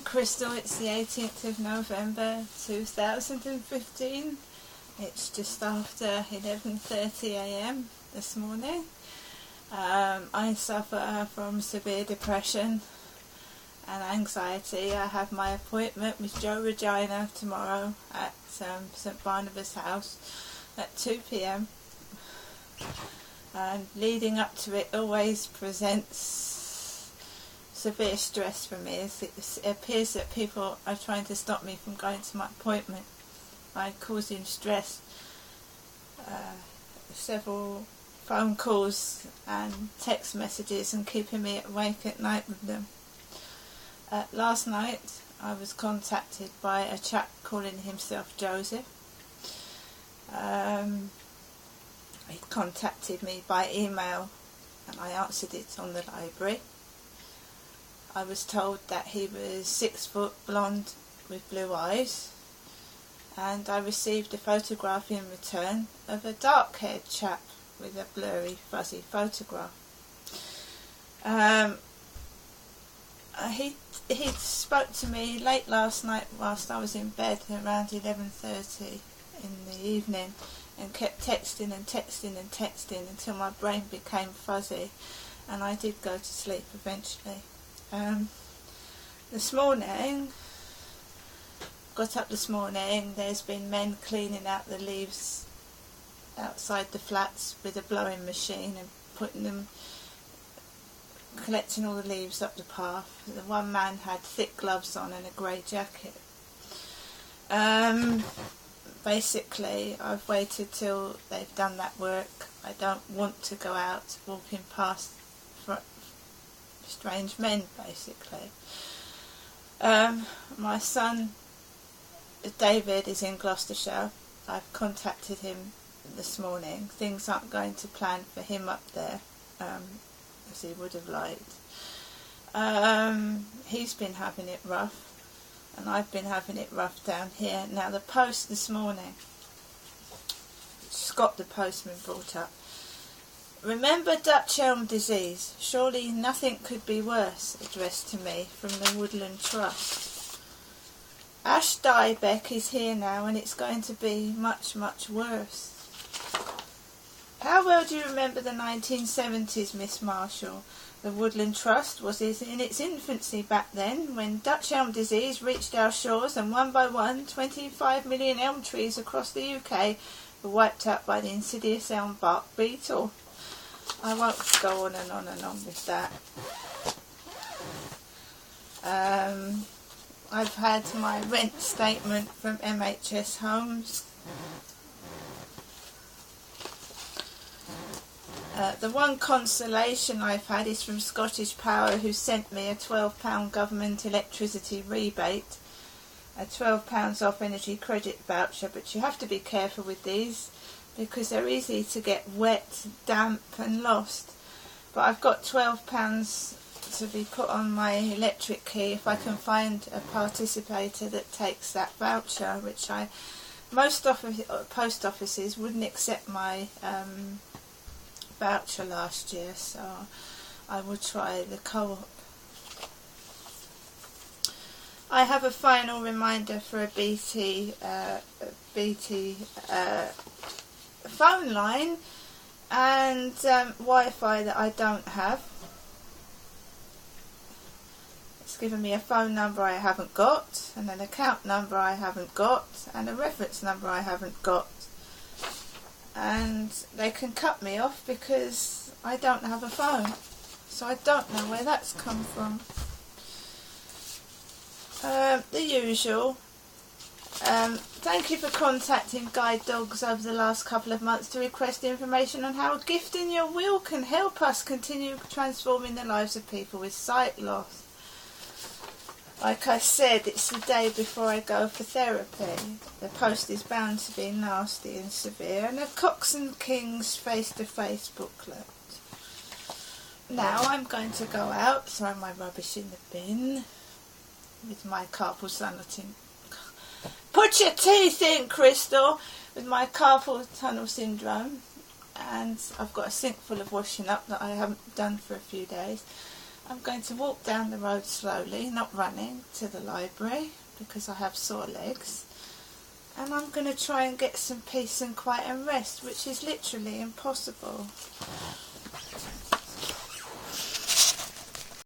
Crystal, it's the 18th of November 2015. It's just after 11:30 AM this morning. I suffer from severe depression and anxiety. I have my appointment with Joe Regina tomorrow at St Barnabas House at 2 PM. And leading up to it always presents severe stress for me, as it appears that people are trying to stop me from going to my appointment by causing stress. Several phone calls and text messages and keeping me awake at night with them. Last night I was contacted by a chap calling himself Joseph. He contacted me by email and I answered it on the library. I was told that he was 6 foot, blonde with blue eyes, and I received a photograph in return of a dark-haired chap with a blurry, fuzzy photograph. He spoke to me late last night whilst I was in bed around 11:30 in the evening, and kept texting and texting and texting until my brain became fuzzy, and I did go to sleep eventually. This morning, got up this morning, there's been men cleaning out the leaves outside the flats with a blowing machine and collecting all the leaves up the path. The one man had thick gloves on and a grey jacket. Basically, I've waited till they've done that work. I don't want to go out walking past strange men, basically. My son David is in Gloucestershire. I've contacted him this morning. Things aren't going to plan for him up there as he would have liked. He's been having it rough, and I've been having it rough down here. Now the post this morning, Scott the postman brought up, "Remember Dutch elm disease? Surely nothing could be worse," addressed to me from the Woodland Trust. Ash Diebeck is here now, and it's going to be much, much worse. How well do you remember the 1970s, Miss Marshall? The Woodland Trust was in its infancy back then, when Dutch elm disease reached our shores, and one by one 25 million elm trees across the UK were wiped out by the insidious elm bark beetle. I won't go on and on and on with that. I've had my rent statement from MHS Homes. The one consolation I've had is from Scottish Power, who sent me a £12 government electricity rebate, a £12 off energy credit voucher, but you have to be careful with these because they're easy to get wet, damp and lost. But I've got £12 to be put on my electric key if I can find a participator that takes that voucher, which most post offices wouldn't accept my voucher last year, so I will try the Co-op. I have a final reminder for a BT phone line and Wi-Fi that I don't have. It's given me a phone number I haven't got, and an account number I haven't got, and a reference number I haven't got. And they can cut me off because I don't have a phone. So I don't know where that's come from. The usual. Thank you for contacting Guide Dogs over the last couple of months to request information on how gifting your will can help us continue transforming the lives of people with sight loss. Like I said, it's the day before I go for therapy. The post is bound to be nasty and severe, and a Cox and Kings face-to-face booklet. Now I'm going to go out, throw my rubbish in the bin with my carpal tunnel. Put your teeth in, Crystal! With my carpal tunnel syndrome, and I've got a sink full of washing up that I haven't done for a few days. I'm going to walk down the road slowly, not running, to the library because I have sore legs. And I'm going to try and get some peace and quiet and rest, which is literally impossible.